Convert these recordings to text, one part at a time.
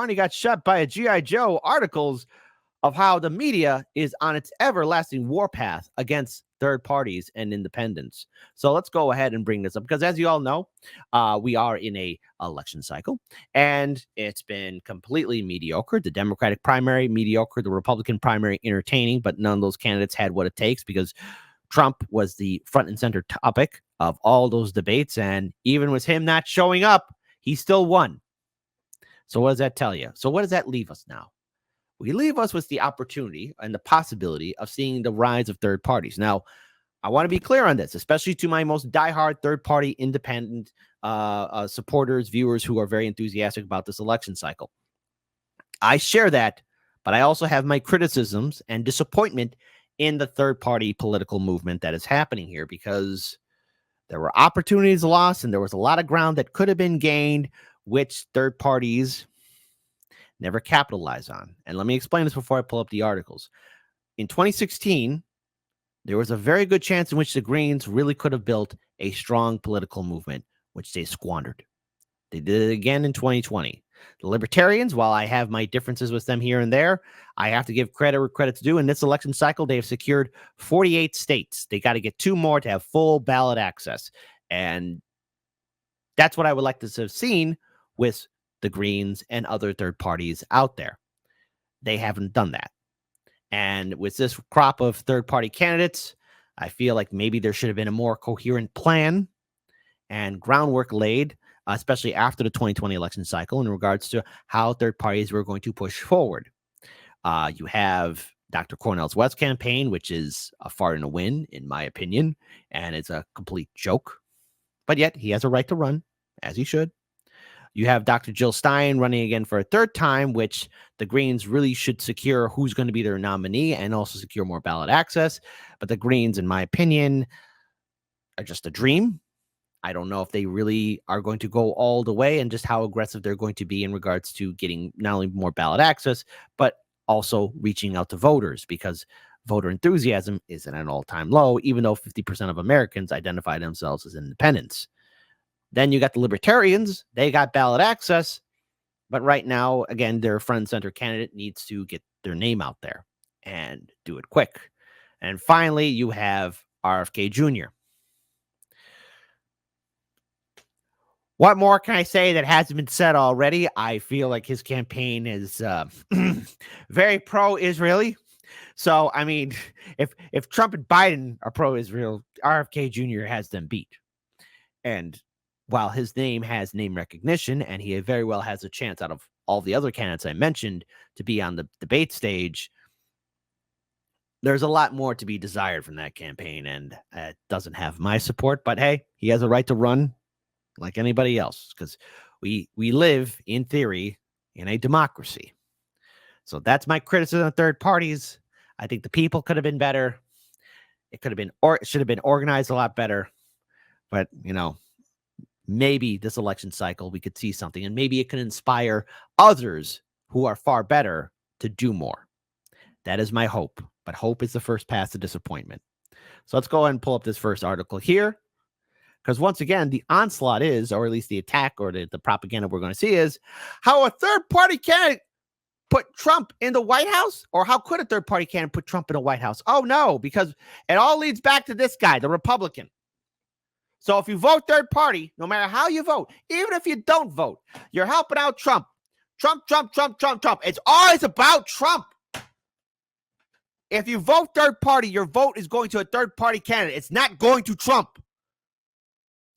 finally got shut by a G.I. Joe articles of how the media is on its everlasting warpath against third parties and independents. So let's go ahead and bring this up because, as you all know, we are in a election cycle, and it's been completely mediocre. The Democratic primary, mediocre. The Republican primary, entertaining, but none of those candidates had what it takes because Trump was the front and center topic of all those debates, and even with him not showing up, he still won. So what does that tell you? So what does that leave us now? We leave us with the opportunity and the possibility of seeing the rise of third parties. Now, I want to be clear on this, especially to my most diehard third-party independent supporters, viewers who are very enthusiastic about this election cycle. I share that, but I also have my criticisms and disappointment in the third-party political movement that is happening here because there were opportunities lost and there was a lot of ground that could have been gained, which third parties never capitalize on. And let me explain this before I pull up the articles. In 2016, there was a very good chance in which the Greens really could have built a strong political movement, which they squandered. They did it again in 2020. The Libertarians, while I have my differences with them here and there, I have to give credit where credit's due. In this election cycle, they have secured 48 states. They got to get 2 more to have full ballot access. And that's what I would like to have seen with the Greens and other third parties out there. They haven't done that. And with this crop of third-party candidates, I feel like maybe there should have been a more coherent plan and groundwork laid, especially after the 2020 election cycle, in regards to how third parties were going to push forward. You have Dr. Cornell's West campaign, which is a fart in a win, in my opinion, and it's a complete joke. But yet, he has a right to run, as he should. You have Dr. Jill Stein running again for a third time, which the Greens really should secure who's going to be their nominee and also secure more ballot access. But the Greens, in my opinion, are just a dream. I don't know if they really are going to go all the way and just how aggressive they're going to be in regards to getting not only more ballot access, but also reaching out to voters because voter enthusiasm is at an all-time low, even though 50% of Americans identify themselves as independents. Then you got the Libertarians. They got ballot access. But right now, again, their front and center candidate needs to get their name out there and do it quick. And finally, you have RFK Jr. What more can I say that hasn't been said already? I feel like his campaign is very pro-Israeli. So, I mean, if Trump and Biden are pro-Israel, RFK Jr. has them beat. And while his name has name recognition and he very well has a chance out of all the other candidates I mentioned to be on the debate stage, there's a lot more to be desired from that campaign, and it doesn't have my support. But hey, he has a right to run like anybody else because we live, in theory, in a democracy. So that's my criticism of third parties. I think the people could have been better. It could have been, or it should have been organized a lot better. But, you know, maybe this election cycle, we could see something, and maybe it can inspire others who are far better to do more. That is my hope, but hope is the first path to disappointment. So let's go ahead and pull up this first article here, because once again, the onslaught is, or at least the attack or the propaganda we're going to see is how a third-party candidate put Trump in the White House, or how could a third-party candidate put Trump in the White House? Oh, no, because it all leads back to this guy, the Republican. So if you vote third party, no matter how you vote, even if you don't vote, you're helping out Trump. Trump, Trump, Trump, Trump, Trump. It's always about Trump. If you vote third party, your vote is going to a third party candidate. It's not going to Trump.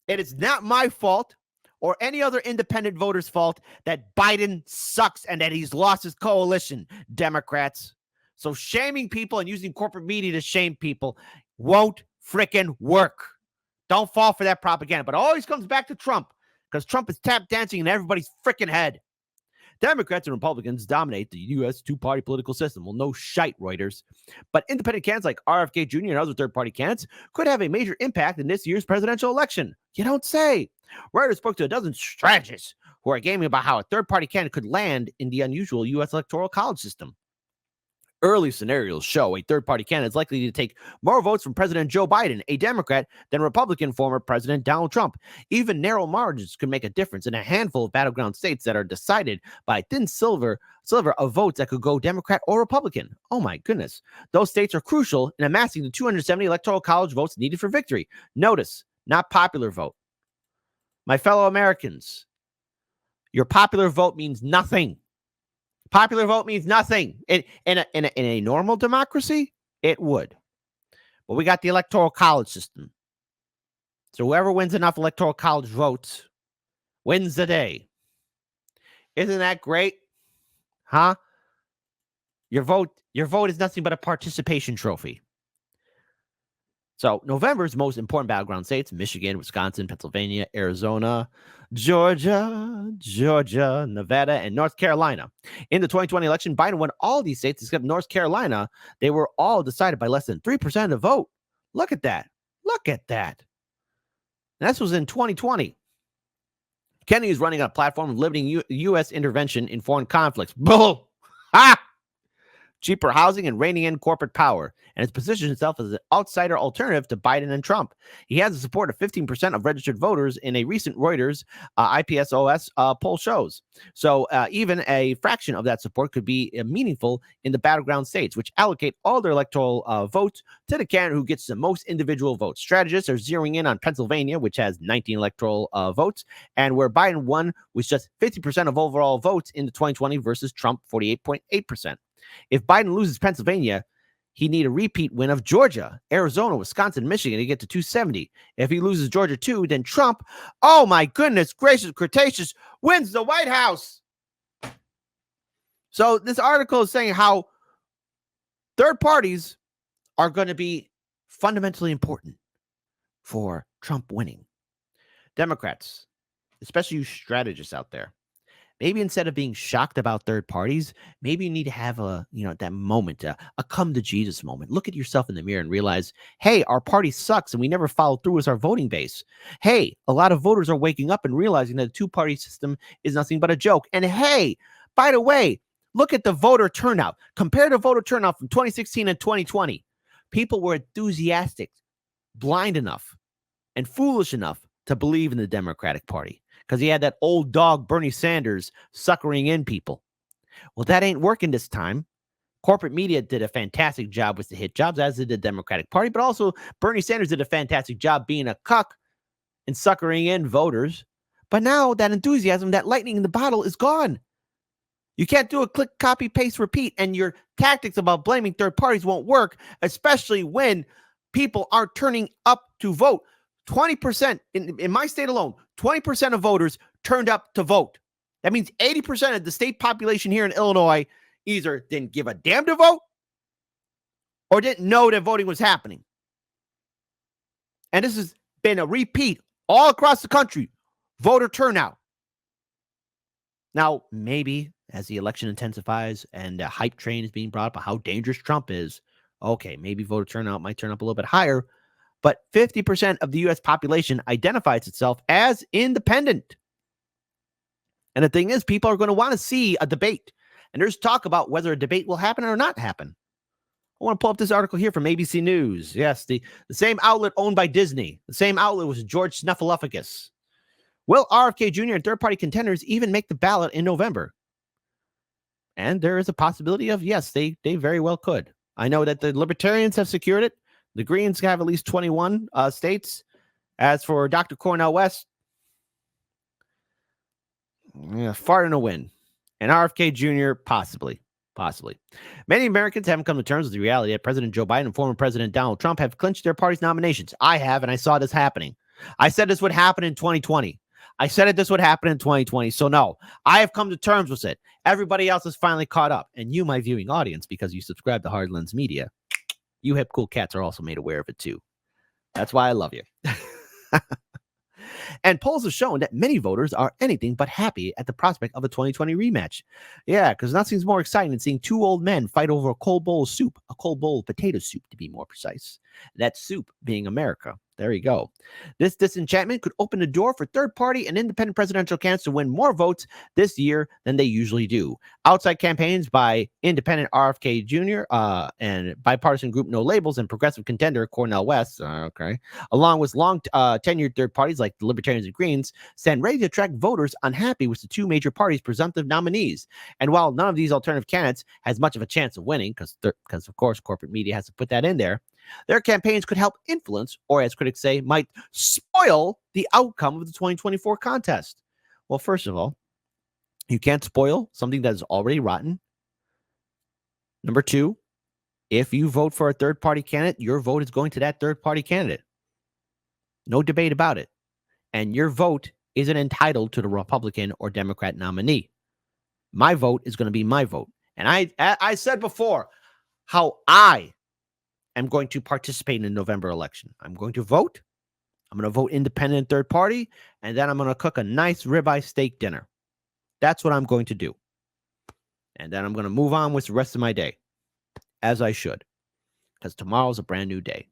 It is not my fault or any other independent voter's fault that Biden sucks and that he's lost his coalition, Democrats. So shaming people and using corporate media to shame people won't frickin' work. Don't fall for that propaganda. But it always comes back to Trump because Trump is tap dancing in everybody's freaking head. Democrats and Republicans dominate the U.S. two-party political system. Well, no shite, Reuters. But independent candidates like RFK Jr. and other third-party candidates could have a major impact in this year's presidential election. You don't say. Reuters spoke to a dozen strategists who are gaming about how a third-party candidate could land in the unusual U.S. electoral college system. Early scenarios show a third-party candidate is likely to take more votes from President Joe Biden, a Democrat, than Republican former President Donald Trump. Even narrow margins could make a difference in a handful of battleground states that are decided by a thin sliver of votes that could go Democrat or Republican. Oh my goodness. Those states are crucial in amassing the 270 electoral college votes needed for victory. Notice, not popular vote. My fellow Americans, your popular vote means nothing. Popular vote means nothing. In a normal democracy, it would. But we got the electoral college system. So whoever wins enough electoral college votes wins the day. Isn't that great? Huh? Your vote is nothing but a participation trophy. So November's most important battleground states: Michigan, Wisconsin, Pennsylvania, Arizona, Georgia, Nevada, and North Carolina. In the 2020 election, Biden won all these states except North Carolina. They were all decided by less than 3% of the vote. Look at that. Look at that. And this was in 2020. Kennedy is running on a platform of limiting U.S. intervention in foreign conflicts. Bull! Ha! Cheaper housing and reining in corporate power, and has positioned himself as an outsider alternative to Biden and Trump. He has the support of 15% of registered voters in a recent Reuters IPSOS poll shows. So even a fraction of that support could be meaningful in the battleground states, which allocate all their electoral votes to the candidate who gets the most individual votes. Strategists are zeroing in on Pennsylvania, which has 19 electoral votes, and where Biden won with just 50% of overall votes in the 2020 versus Trump 48.8%. If Biden loses Pennsylvania, he need a repeat win of Georgia, Arizona, Wisconsin, Michigan to get to 270. If he loses Georgia too, then Trump, oh my goodness gracious, Cretaceous, wins the White House. So this article is saying how third parties are going to be fundamentally important for Trump winning. Democrats, especially you strategists out there, maybe instead of being shocked about third parties, maybe you need to have that moment, a come to Jesus moment. Look at yourself in the mirror and realize, hey, our party sucks and we never followed through with our voting base. Hey, a lot of voters are waking up and realizing that the two-party system is nothing but a joke. And hey, by the way, look at the voter turnout. Compare the voter turnout from 2016 and 2020. People were enthusiastic, blind enough, and foolish enough to believe in the Democratic Party, because he had that old dog, Bernie Sanders, suckering in people. Well, that ain't working this time. Corporate media did a fantastic job with the hit jobs, as did the Democratic Party, but also Bernie Sanders did a fantastic job being a cuck and suckering in voters. But now that enthusiasm, that lightning in the bottle is gone. You can't do a click, copy, paste, repeat, and your tactics about blaming third parties won't work, especially when people aren't turning up to vote. 20% in my state alone, 20% of voters turned up to vote. That means 80% of the state population here in Illinois either didn't give a damn to vote or didn't know that voting was happening. And this has been a repeat all across the country, voter turnout. Now, maybe as the election intensifies and the hype train is being brought up about how dangerous Trump is, okay, maybe voter turnout might turn up a little bit higher. But 50% of the U.S. population identifies itself as independent. And the thing is, people are going to want to see a debate. And there's talk about whether a debate will happen or not happen. I want to pull up this article here from ABC News. Yes, the same outlet owned by Disney. The same outlet was George Snuffleupagus. Will RFK Jr. and third-party contenders even make the ballot in November? And there is a possibility of, yes, they very well could. I know that the Libertarians have secured it. The Greens have at least 21 states. As for Dr. Cornel West, far in a win. And RFK Jr., possibly. Many Americans haven't come to terms with the reality that President Joe Biden and former President Donald Trump have clinched their party's nominations. I have, and I saw this happening. I said this would happen in 2020. I said this would happen in 2020. So no, I have come to terms with it. Everybody else has finally caught up. And you, my viewing audience, because you subscribe to Hard Lens Media, you hip cool cats are also made aware of it too. That's why I love you. And polls have shown that many voters are anything but happy at the prospect of a 2020 rematch. Yeah, because nothing's more exciting than seeing two old men fight over a cold bowl of soup, a cold bowl of potato soup to be more precise. That soup being America. There you go. This disenchantment could open the door for third-party and independent presidential candidates to win more votes this year than they usually do. Outside campaigns by independent RFK Jr. And bipartisan group No Labels and progressive contender Cornel West, along with long tenured third parties like the Libertarians and Greens, stand ready to attract voters unhappy with the two major parties' presumptive nominees. And while none of these alternative candidates has much of a chance of winning, because of course corporate media has to put that in there, their campaigns could help influence, or as critics say, might spoil the outcome of the 2024 contest. Well, first of all, you can't spoil something that is already rotten. Number two, if you vote for a third-party candidate, your vote is going to that third-party candidate. No debate about it. And your vote isn't entitled to the Republican or Democrat nominee. My vote is going to be my vote. And I said before how I am going to participate in the November election. I'm going to vote. I'm going to vote independent and third party, and then I'm going to cook a nice ribeye steak dinner. That's what I'm going to do. And then I'm going to move on with the rest of my day, as I should, because tomorrow's a brand new day.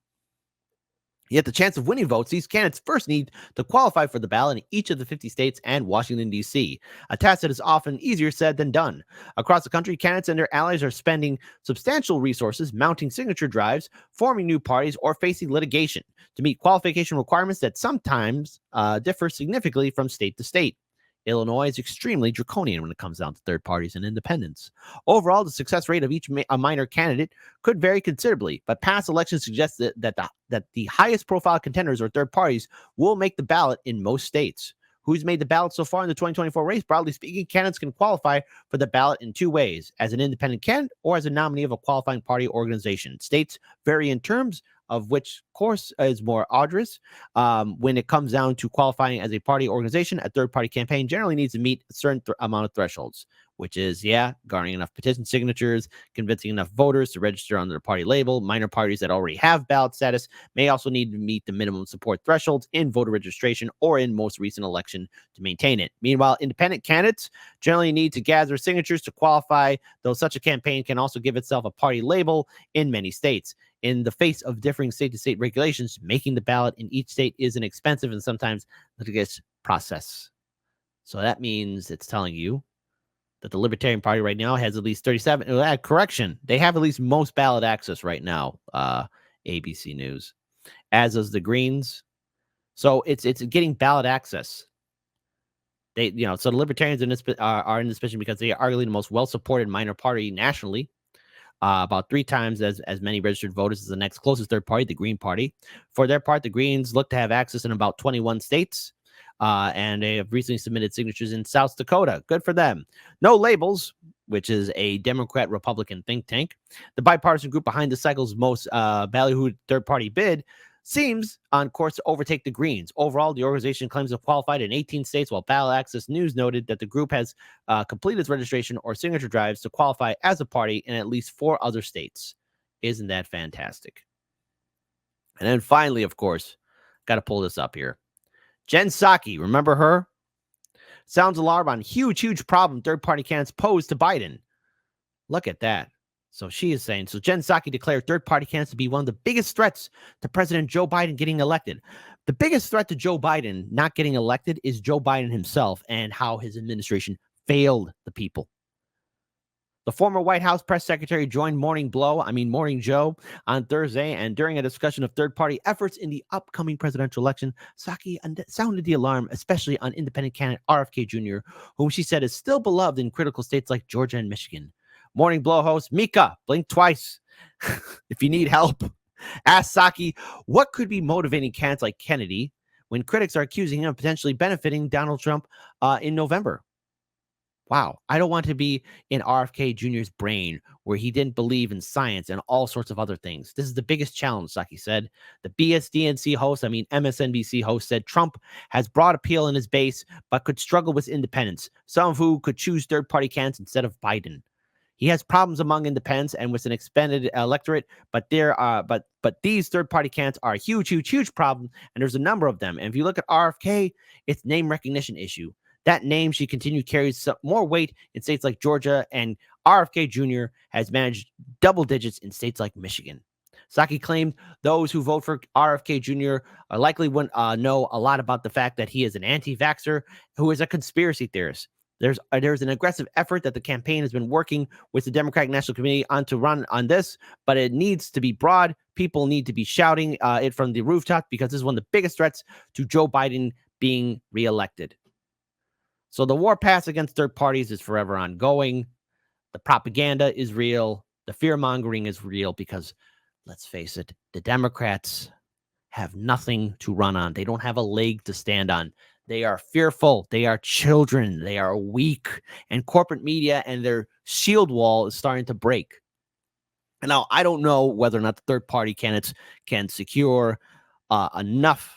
Yet the chance of winning votes, these candidates first need to qualify for the ballot in each of the 50 states and Washington, D.C., a task that is often easier said than done. Across the country, candidates and their allies are spending substantial resources mounting signature drives, forming new parties, or facing litigation to meet qualification requirements that sometimes differ significantly from state to state. Illinois is extremely draconian when it comes down to third parties and independents. Overall, the success rate of each minor candidate could vary considerably, but past elections suggest that the highest profile contenders or third parties will make the ballot in most states. Who's made the ballot so far in the 2024 race? Broadly speaking, candidates can qualify for the ballot in two ways, as an independent candidate or as a nominee of a qualifying party or organization. States vary in terms of which course is more arduous. When it comes down to qualifying as a party organization, a third-party campaign generally needs to meet a certain amount of thresholds, which is, garnering enough petition signatures, convincing enough voters to register under the party label. Minor parties that already have ballot status may also need to meet the minimum support thresholds in voter registration or in most recent election to maintain it. Meanwhile, independent candidates generally need to gather signatures to qualify, though such a campaign can also give itself a party label in many states. In the face of differing state-to-state regulations, making the ballot in each state is an expensive and sometimes litigious process. So that means it's telling you that the Libertarian Party right now has at least 37. Correction, they have at least most ballot access right now. ABC News, as does the Greens. So it's getting ballot access. So the Libertarians are in this position because they are arguably the most well-supported minor party nationally. About 3 times as many registered voters as the next closest third party, the Green Party. For their part, the Greens look to have access in about 21 states, and they have recently submitted signatures in South Dakota. Good for them. No Labels, which is a Democrat-Republican think tank, the bipartisan group behind the cycle's most ballyhooed third-party bid, seems on course to overtake the Greens. Overall, the organization claims to have qualified in 18 states, while Ballot Access News noted that the group has completed its registration or signature drives to qualify as a party in at least 4 other states. Isn't that fantastic? And then finally, of course, got to pull this up here. Jen Psaki, remember her? Sounds alarm on huge problem third-party candidates pose to Biden. Look at that. So she is saying, so Jen Psaki declared third-party candidates to be one of the biggest threats to President Joe Biden getting elected. The biggest threat to Joe Biden not getting elected is Joe Biden himself and how his administration failed the people. The former White House press secretary joined Morning Joe on Thursday, and during a discussion of third-party efforts in the upcoming presidential election, Psaki sounded the alarm, especially on independent candidate RFK Jr., whom she said is still beloved in critical states like Georgia and Michigan. Morning Blow host Mika, blink twice if you need help. Asked Psaki what could be motivating candidates like Kennedy when critics are accusing him of potentially benefiting Donald Trump in November. Wow, I don't want to be in RFK Jr.'s brain where he didn't believe in science and all sorts of other things. This is the biggest challenge, Psaki said. The MSNBC host said Trump has broad appeal in his base, but could struggle with independents, some of who could choose third-party candidates instead of Biden. He has problems among independents and with an expanded electorate, but these third-party candidates are a huge problem, and there's a number of them. And if you look at RFK, it's name recognition issue. That name, she continued, carries some more weight in states like Georgia, and RFK Jr. has managed double digits in states like Michigan. Psaki claimed those who vote for RFK Jr. are likely wouldn't know a lot about the fact that he is an anti-vaxxer who is a conspiracy theorist. There's an aggressive effort that the campaign has been working with the Democratic National Committee on to run on this, but it needs to be broad. People need to be shouting it from the rooftop because this is one of the biggest threats to Joe Biden being reelected. So the warpath against third parties is forever ongoing. The propaganda is real. The fear-mongering is real because, let's face it, the Democrats have nothing to run on. They don't have a leg to stand on. They are fearful. They are children. They are weak. And corporate media and their shield wall is starting to break. And now I don't know whether or not the third-party candidates can secure enough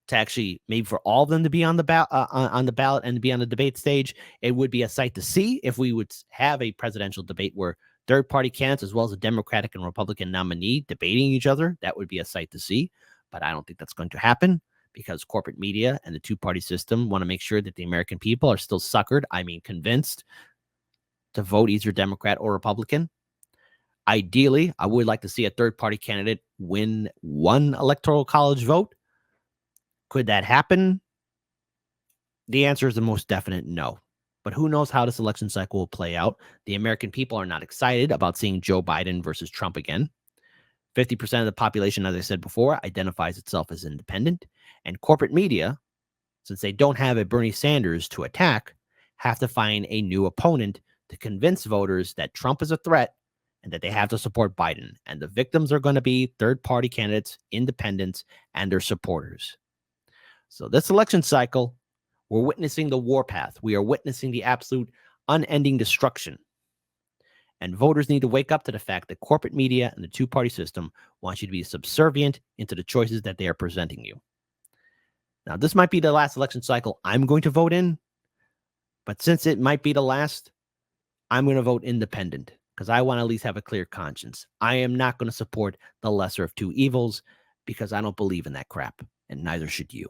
to actually maybe for all of them to be on the ballot and to be on the debate stage. It would be a sight to see if we would have a presidential debate where third-party candidates as well as a Democratic and Republican nominee debating each other. That would be a sight to see, but I don't think that's going to happen because corporate media and the two-party system want to make sure that the American people are still suckered, convinced, to vote either Democrat or Republican. Ideally, I would like to see a third-party candidate win one electoral college vote. Could that happen? The answer is the most definite no. But who knows how this election cycle will play out? The American people are not excited about seeing Joe Biden versus Trump again. 50% of the population, as I said before, identifies itself as independent. And corporate media, since they don't have a Bernie Sanders to attack, have to find a new opponent to convince voters that Trump is a threat and that they have to support Biden. And the victims are going to be third-party candidates, independents, and their supporters. So this election cycle, we're witnessing the warpath. We are witnessing the absolute unending destruction. And voters need to wake up to the fact that corporate media and the two-party system want you to be subservient into the choices that they are presenting you. Now, this might be the last election cycle I'm going to vote in, but since it might be the last, I'm going to vote independent because I want to at least have a clear conscience. I am not going to support the lesser of two evils because I don't believe in that crap, and neither should you.